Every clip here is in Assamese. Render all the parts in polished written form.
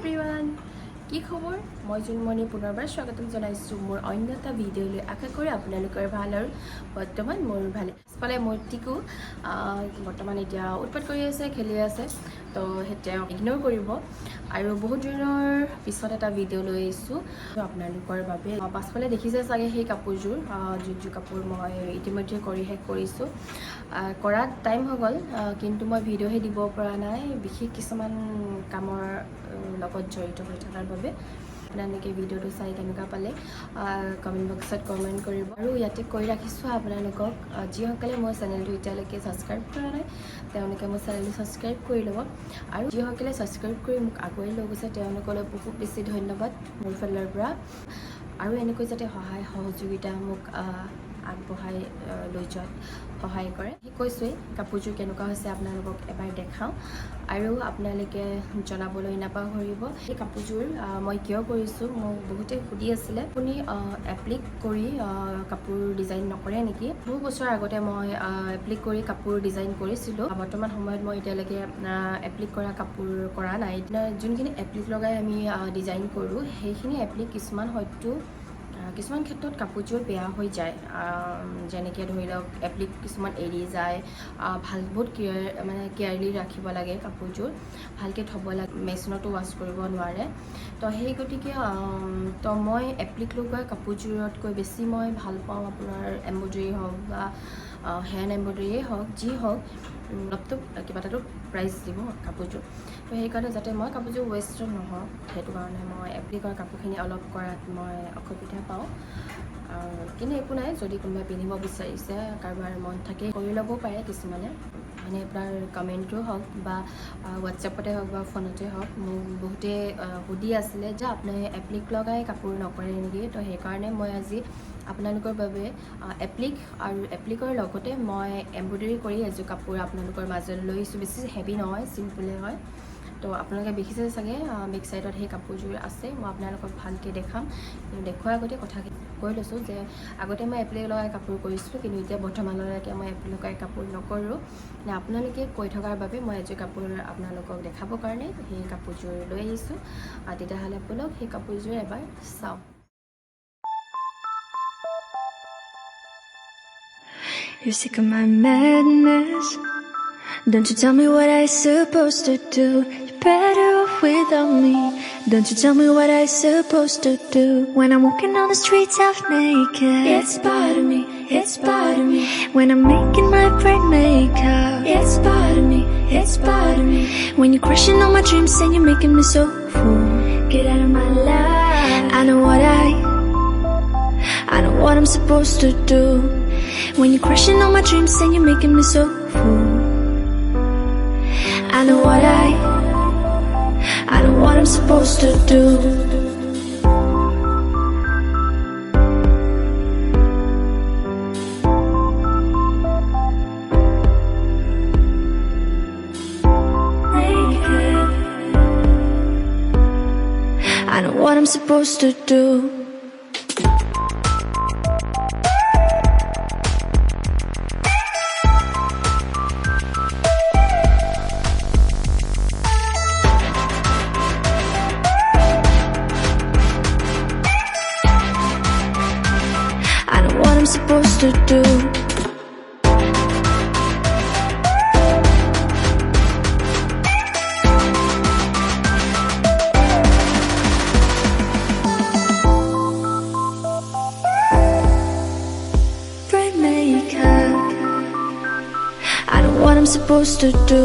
everyone, কি খবৰ? মই Junmoni পুনৰবাৰ স্বাগতম জনাইছো মোৰ অন্য এটা ভিডিঅ'লৈ। আশা কৰি আপোনালোকৰ ভাল আৰু বৰ্তমান মোৰ ভালে। স্পলে মোৰ টিকু বৰ্তমান এতিয়া উৎপাত কৰি আছে, খেলি আছে, তো হেতিয়া ইগনোৰ কৰিব আৰু বহুত দিনৰ পিছত এটা ভিডিঅ' লৈ আহিছোঁ আপোনালোকৰ বাবে। পাছফালে দেখিছে চাগে সেই কাপোৰযোৰ, যোনযোৰ কাপোৰ মই ইতিমধ্যে কৰি শেষ কৰিছোঁ। কৰাত টাইম হৈ গ'ল, কিন্তু মই ভিডিঅ'হে দিব পৰা নাই, বিশেষ কিছুমান কামৰ লগত জড়িত হৈ থকাৰ বাবে। আপোনালোকে ভিডিঅ'টো চাই কেনেকুৱা পালে কমেণ্ট বক্সত কমেণ্ট কৰিব আৰু ইয়াতে কৈ ৰাখিছোঁ আপোনালোকক, যিসকলে মোৰ চেনেলটো এতিয়ালৈকে ছাবস্ক্ৰাইব কৰা নাই তেওঁলোকে মোৰ চেনেলটো ছাবস্ক্ৰাইব কৰি ল'ব আৰু যিসকলে ছাবস্ক্ৰাইব কৰি মোক আগুৱাই লৈ গৈছে তেওঁলোকলৈ বহুত বেছি ধন্যবাদ মোৰ ফালৰ পৰা। আৰু এনেকৈ যাতে সহায় সহযোগিতা মোক আগবঢ়াই লৈ যোৱাত সহায় কৰে। কৈছোঁৱেই কাপোৰযোৰ কেনেকুৱা হৈছে আপোনালোকক এবাৰ দেখাওঁ আৰু আপোনালোকে জনাবলৈ নাপাহৰিব এই কাপোৰযোৰ মই কিয় কৰিছোঁ। মোক বহুতে সুধি আছিলে আপুনি এপ্লিক কৰি কাপোৰ ডিজাইন নকৰে নেকি? বহু বছৰ আগতে মই এপ্লিক কৰি কাপোৰ ডিজাইন কৰিছিলোঁ। বৰ্তমান সময়ত মই এতিয়ালৈকে এপ্লিক কৰা কাপোৰ কৰা নাই। যোনখিনি এপ্লিক লগাই আমি ডিজাইন কৰোঁ সেইখিনি এপ্লিক কিছুমান ক্ষেত্ৰত কাপোৰযোৰ বেয়া হৈ যায়, যেনেকৈ ধৰি লওক এপ্লিক কিছুমান এৰি যায়, বহুত কেয়াৰলি ৰাখিব লাগে, কাপোৰযোৰ ভালকৈ থ'ব লাগে, মেচিনতো ৱাছ কৰিব নোৱাৰে। তো সেই গতিকে মই এপ্লিক লগোৱা কাপোৰযোৰতকৈ বেছি মই ভাল পাওঁ আপোনাৰ এম্ব্ৰইডাৰী হওক বা হেণ্ড এম্ব্ৰইডাৰীয়ে হওক, যি হওক অলপতো কিবা এটাতো প্ৰাইচ দিব কাপোৰযোৰ। তো সেইকাৰণে যাতে মই কাপোৰযোৰ ৱেষ্ট নহওঁ সেইটো কাৰণে মই এপ্লিকৰ কাপোৰখিনি অলপ কৰাত মই অসুবিধা পাওঁ। কিন্তু একো নাই, যদি কোনোবাই পিন্ধিব বিচাৰিছে, কাৰোবাৰ মন থাকে কৰি ল'ব পাৰে কিছুমানে। মানে আপোনাৰ কমেণ্টো হওক বা হোৱাটছএপতে হওক বা ফোনতে হওক মোক বহুতে সুধি আছিলে যে আপুনি এপ্লিক লগাই কাপোৰ নকৰে নেকি? তো সেইকাৰণে মই আজি আপোনালোকৰ বাবে এপ্লিক আৰু এপ্লিকৰ লগতে মই এম্ব্ৰইডাৰী কৰি এযোৰ কাপোৰ আপোনালোকৰ মাজত লৈ আহিছোঁ। বেছি হেভি নহয়, চিম্পলে হয়। তো আপোনালোকে দেখিছে চাগে বেক চাইডত সেই কাপোৰযোৰ আছে, মই আপোনালোকক ভালকৈ দেখাম। কিন্তু দেখুৱাৰ আগতে কথা কৈ লৈছোঁ যে আগতে মই এপ্লিক লগাই কাপোৰ কৰিছিলোঁ, কিন্তু এতিয়া বৰ্তমানলৈকে মই এপ্লিক লগাই কাপোৰ নকৰোঁ। আপোনালোকে কৈ থকাৰ বাবে মই এযোৰ কাপোৰ আপোনালোকক দেখাবৰ কাৰণে সেই কাপোৰযোৰ লৈ আহিছোঁ। তেতিয়াহ'লে ব'লক সেই কাপোৰযোৰ এবাৰ চাওঁ। You're sick of my madness. Don't you tell me what I supposed to do. You're better off without me. Don't you tell me what I supposed to do. When I'm walking on the streets half naked, it's part of me, it's part of me. When I'm making my brain make up, it's part of me, it's part of me. When you're crushing on my dreams and you're making me so full, get out of my life. I know what I'm supposed to do. When you're crushing on my dreams and you're making me so full, I know what I'm supposed to do. Naked. I know what I'm supposed to do. I'm supposed to do. Brain makeup. I know what I'm supposed to do.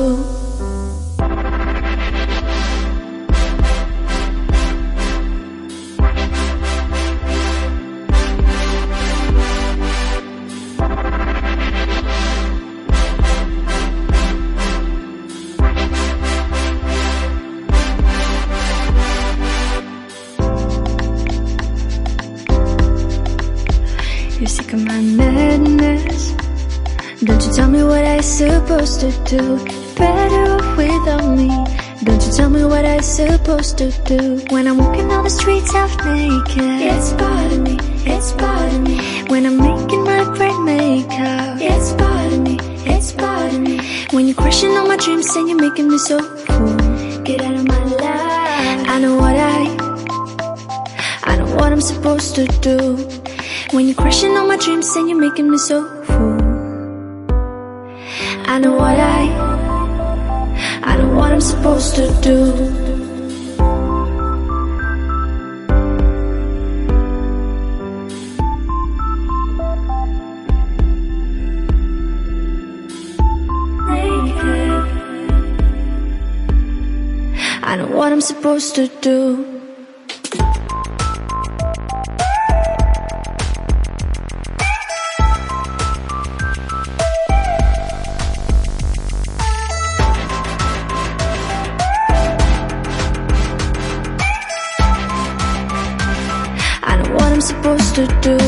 You're sick of my madness. Don't you tell me what I supposed to do. You're better off without me. Don't you tell me what I supposed to do. When I'm walking on the streets half naked, it's part of me, it's part of me. When I'm making my brain make up, it's part of me, it's part of me. When you're crushing on my dreams and you're making me so full, get out of my life. I know what I'm supposed to do. When you're crushing all my dreams and you're making me so full. I know what I'm supposed to do. I know what I'm supposed to do. I know what I'm supposed to do.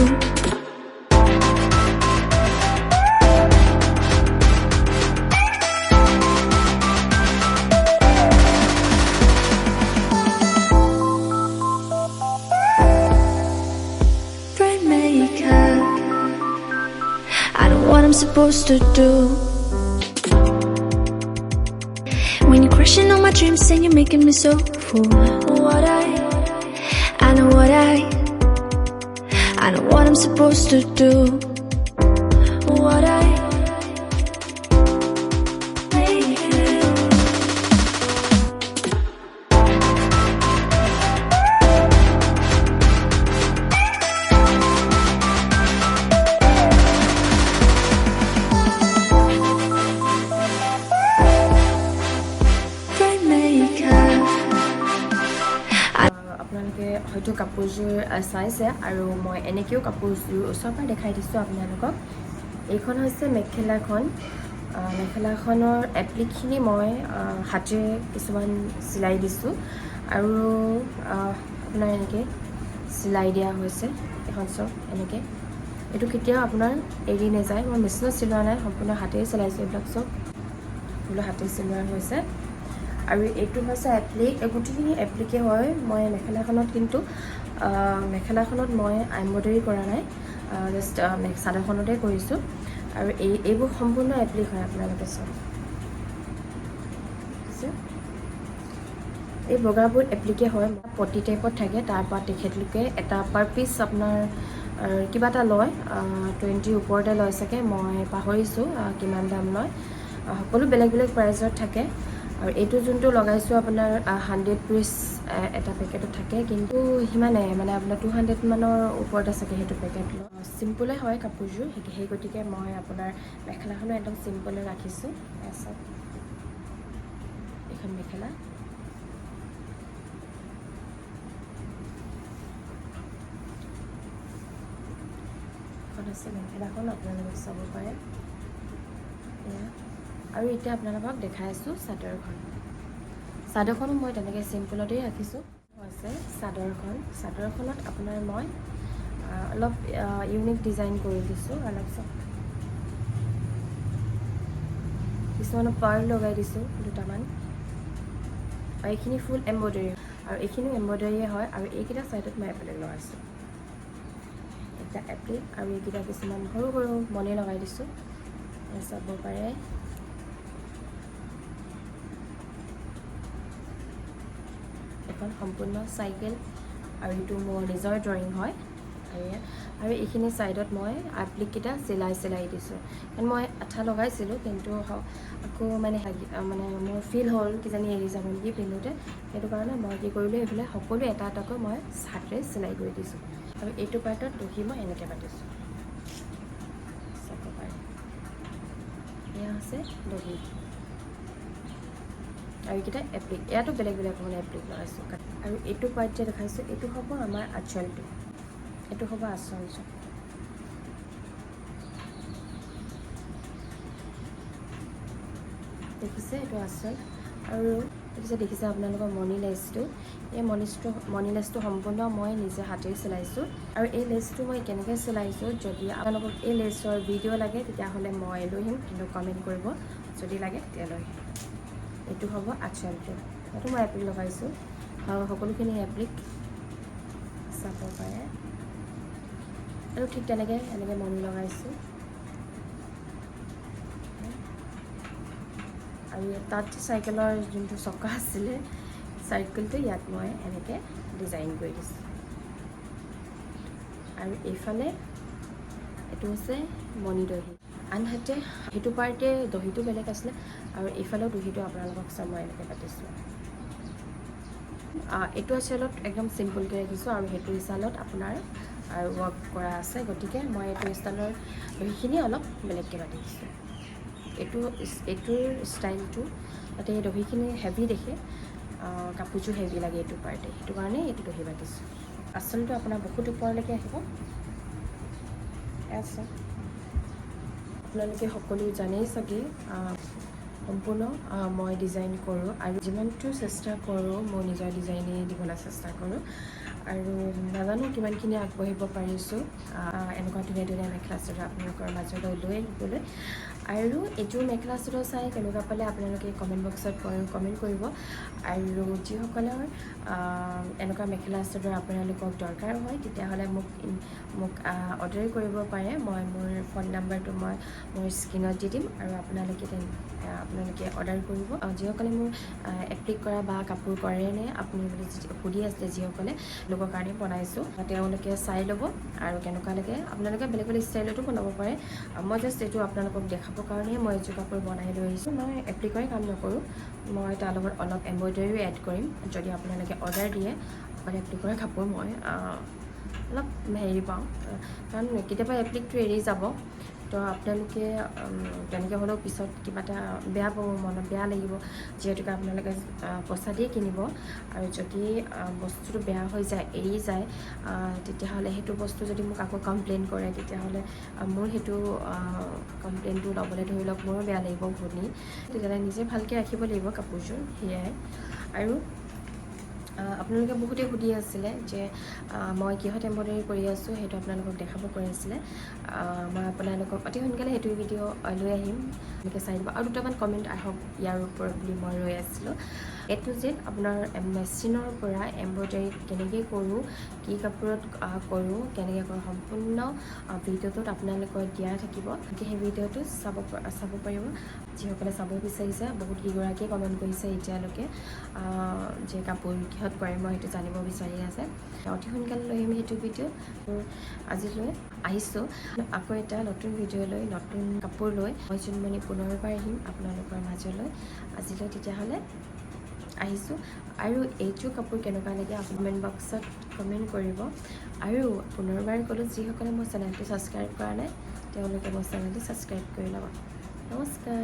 What I'm supposed to do. When you're crushing all my dreams and you're making me so full. I know what I'm supposed to do. হয়তো কাপোৰযোৰ চাইছে আৰু মই এনেকৈও কাপোৰযোৰ ওচৰৰ পৰা দেখাই দিছোঁ আপোনালোকক। এইখন হৈছে মেখেলাখন। মেখেলাখনৰ এপ্লিকখিনি মই হাতেৰে কিছুমান চিলাই দিছোঁ আৰু আপোনাৰ এনেকৈ চিলাই দিয়া হৈছে। এখন চব এনেকৈ এইটো কেতিয়াও আপোনাৰ এৰি নাযায়। মই মেচিনত চিলোৱা নাই, সম্পূৰ্ণ হাতেৰে চিলাইছোঁ। এইবিলাক চব বোলো হাতেৰে চিলোৱা হৈছে। আৰু এইটো হৈছে এপ্লিক। গোটেইখিনি এপ্লিকে হয়। মই মেখেলাখনত মই এম্ব্ৰইডাৰী কৰা নাই, জাষ্ট চাদৰখনতে কৰিছোঁ। আৰু এইবোৰ সম্পূৰ্ণ এপ্লিক হয়। আপোনালোকে চাওক, এই বগাবোৰ এপ্লিকে হয়। পটি টাইপত থাকে। তাৰপৰা তেখেতলোকে এটা পাৰ পিচ আপোনাৰ কিবা এটা লয়, 20 ওপৰতে লয় চাগে, মই পাহৰিছোঁ কিমান দাম লয়। সকলো বেলেগ বেলেগ প্ৰাইজত থাকে। আৰু এইটো যোনটো লগাইছোঁ আপোনাৰ 100 পিচ এটা পেকেটত থাকে, কিন্তু সিমানে মানে আপোনাৰ 200 মানৰ ওপৰতে চাগে সেইটো পেকেট লয়। চিম্পলে হয় কাপোৰযোৰ, সেই গতিকে মই আপোনাৰ মেখেলাখনো একদম চিম্পলে ৰাখিছোঁ। চাওক, এইখন মেখেলা। এখন আছে মেখেলাখন, আপোনালোকে চাব পাৰে। এয়া আৰু এতিয়া আপোনালোকক দেখাই আছোঁ চাদৰখন। চাদৰখনো মই তেনেকৈ চিম্পলতেই ৰাখিছোঁ। হৈছে চাদৰখনত আপোনাৰ মই অলপ ইউনিক ডিজাইন কৰি দিছোঁ। অলপ চব কিছুমানত পাৰ্ল লগাই দিছোঁ দুটামান। আৰু এইখিনি ফুল এম্ব্ৰইডাৰী, আৰু এইখিনিও এম্ব্ৰইডাৰীয়ে হয়। আৰু এইকেইটা ছাইডত মই এপ্লিক লগাইছোঁ। এটা এপ্লিক আৰু এইকেইটা কিছুমান সৰু সৰু মণি লগাই দিছোঁ। চাব পাৰে। এখন সম্পূৰ্ণ চাইকেল, আৰু এইটো মোৰ নিজৰ ড্ৰয়িং হয়। আৰু এইখিনি ছাইডত মই এপ্লিককেইটা চিলাই দিছোঁ। কাৰণ মই আঠা লগাইছিলোঁ, কিন্তু আকৌ মানে মোৰ ফিল হ'ল কিজানি এৰি যাব নেকি পিন্ধোতে। সেইটো কাৰণে মই কি কৰিলোঁ, এইফালে সকলো এটা এটাকৈ মই হাতেৰে চিলাই কৰি দিছোঁ। আৰু এইটো পাৰ্টত দহি মই এনেকৈ পাতিছোঁ। চাব পাৰে, এয়া হৈছে দহি। আৰু এইকেইটা এপ্লিক, ইয়াতো বেলেগ বেলেগ ধৰণে এপ্লিক লগাইছোঁ। আৰু এইটো পাৰ্ট যে দেখাইছোঁ, এইটো হ'ব আমাৰ আঁচলটো। এইটো হ'ব আঁচল। দেখিছে, এইটো আঁচল। আৰু দেখিছে আপোনালোকৰ মণি লেচটো। এই মণি লেচটো সম্পূৰ্ণ মই নিজে হাতেৰে চিলাইছোঁ। আৰু এই লেচটো মই কেনেকৈ চিলাইছোঁ, যদি আপোনালোকক এই লেচৰ ভিডিঅ' লাগে তেতিয়াহ'লে মই লৈ আহিম, কিন্তু কমেণ্ট কৰিব যদি লাগে তেতিয়া লৈ আহিম। এইটো হ'ব আঁচলটো। এইটো মই এপ্লিক লগাইছোঁ, আৰু সকলোখিনি এপ্লিক চাব পাৰে। আৰু ঠিক তেনেকৈ এনেকৈ মণি লগাইছোঁ। আৰু তাত চাইকেলৰ যোনটো চকা আছিলে, চাৰ্কেলটো ইয়াত মই এনেকৈ ডিজাইন কৰি দিছোঁ আৰু এইফালে এইটো হৈছে মণি দহি আনহাতে সেইটো পাৰ্টে দহিটো বেলেগ আছিলে আৰু এইফালেও দহিটো আপোনালোকক চাম মই এনেকৈ পাতিছোঁ এইটো ষ্টাইলত একদম চিম্পলকৈ ৰাখিছোঁ আৰু সেইটো ষ্টাইলত আপোনাৰ আৰু ৱৰ্ক কৰা আছে গতিকে মই এইটো ষ্টাইলৰ দহিখিনি অলপ বেলেগকৈ পাতি দিছোঁ এইটোৰ ষ্টাইলটো তাতে এই দহিখিনি হেভি দেখে কাপোৰযোৰ হেভি লাগে এইটো পাৰ্টে সেইটো কাৰণে এইটো দহি পাতিছোঁ আচলতে আপোনাৰ বহুত ওপৰলৈকে আহিব আছে আপোনালোকে সকলো জানেই চাগে সম্পূৰ্ণ মই ডিজাইন কৰোঁ আৰু যিমানটো চেষ্টা কৰোঁ মোৰ নিজৰ ডিজাইনে দিবলৈ চেষ্টা কৰোঁ আৰু নাজানো কিমানখিনি আগবাঢ়িব পাৰিছোঁ এনেকুৱা ধুনীয়া ধুনীয়া মেখেলা চাদৰ আপোনালোকৰ মাজলৈ লৈ আহিবলৈ আৰু এইযোৰ মেখেলা চাদৰ চাই কেনেকুৱা পালে আপোনালোকে কমেণ্ট বক্সত কমেণ্ট কৰিব আৰু যিসকলৰ এনেকুৱা মেখেলা চাদৰ আপোনালোকক দৰকাৰ হয় তেতিয়াহ'লে মোক অৰ্ডাৰ কৰিব পাৰে মই মোৰ ফোন নাম্বাৰটো মই মোৰ স্ক্ৰীণত দি দিম আৰু আপোনালোকে অৰ্ডাৰ কৰিব যিসকলে মোৰ এপ্লিক কৰা বা কাপোৰ কৰেনে আপুনি বুলি সুধি আছে যিসকলে লোকৰ কাৰণে বনাইছোঁ তেওঁলোকে চাই ল'ব আৰু কেনেকুৱা লাগে আপোনালোকে বেলেগ বেলেগ ষ্টাইলতো বনাব পাৰে মই জাষ্ট এইটো আপোনালোকক দেখাবৰ কাৰণেহে মই এইযোৰ কাপোৰ বনাই লৈ আহিছোঁ মই এপ্লিকৰে কাম নকৰোঁ মই তাৰ লগত অলপ এম্ব্ৰইডাৰীও এড কৰিম যদি আপোনালোকে অৰ্ডাৰ দিয়ে অকল এপ্লিকৰে কাপোৰ মই অলপ হেৰি পাওঁ কাৰণ কেতিয়াবা এপ্লিকটো এৰি যাব তো আপোনালোকে তেনেকৈ হ'লেও পিছত কিবা এটা বেয়া পাব মনত বেয়া লাগিব যিহেতুকে আপোনালোকে পইচা দিয়ে কিনিব আৰু যদি বস্তুটো বেয়া হৈ যায় এৰি যায় তেতিয়াহ'লে সেইটো বস্তু যদি মোক আকৌ কমপ্লেইন কৰে তেতিয়াহ'লে মোৰ সেইটো কমপ্লেইনটো ল'বলৈ ধৰি লওক মোৰো বেয়া লাগিব শুনি তেতিয়াহ'লে নিজে ভালকৈ ৰাখিব লাগিব কাপোৰযোৰ সেয়াই আৰু আপোনালোকে বহুতেই সুধি আছিলে যে মই কিহত এম্ব্ৰইডাৰী কৰি আছোঁ সেইটো আপোনালোকক দেখাব কৈ আছিলে মই আপোনালোকক অতি সোনকালে সেইটো ভিডিঅ' লৈ আহিম এনেকৈ চাই দিব আৰু দুটামান কমেণ্ট আহক ইয়াৰ ওপৰত বুলি মই ৰৈ আছিলোঁ A to Z আপোনাৰ মেচিনৰ পৰা এম্ব্ৰইডাৰী কেনেকৈ কৰোঁ কি কাপোৰত কৰোঁ কেনেকৈ কৰোঁ সম্পূৰ্ণ ভিডিঅ'টোত আপোনালোকৰ দিয়া থাকিব সেই ভিডিঅ'টো চাব পাৰিব যিসকলে চাব বিচাৰিছে বহুত কেইগৰাকীয়ে কমেণ্ট কৰিছে এতিয়ালৈকে যে কাপোৰ কিহত কৰে মই সেইটো জানিব বিচাৰি আছে অতি সোনকালে লৈ আহিম সেইটো ভিডিঅ' আজিলৈ আহিছোঁ আকৌ এটা নতুন ভিডিঅ' লৈ নতুন কাপোৰ লৈ মই জুনমণি পুনৰবাৰ আহিম আপোনালোকৰ মাজলৈ আজিলৈ তেতিয়াহ'লে আহিছোঁ আৰু এইযোৰ কাপোৰ কেনেকুৱা লাগে কমেণ্ট বক্সত কমেণ্ট কৰিব আৰু পুনৰবাৰ ক'লোঁ যিসকলে মোৰ চেনেলটো ছাবস্ক্ৰাইব কৰা নাই তেওঁলোকে মোৰ চেনেলটো ছাবস্ক্ৰাইব কৰি ল'ব নমস্কাৰ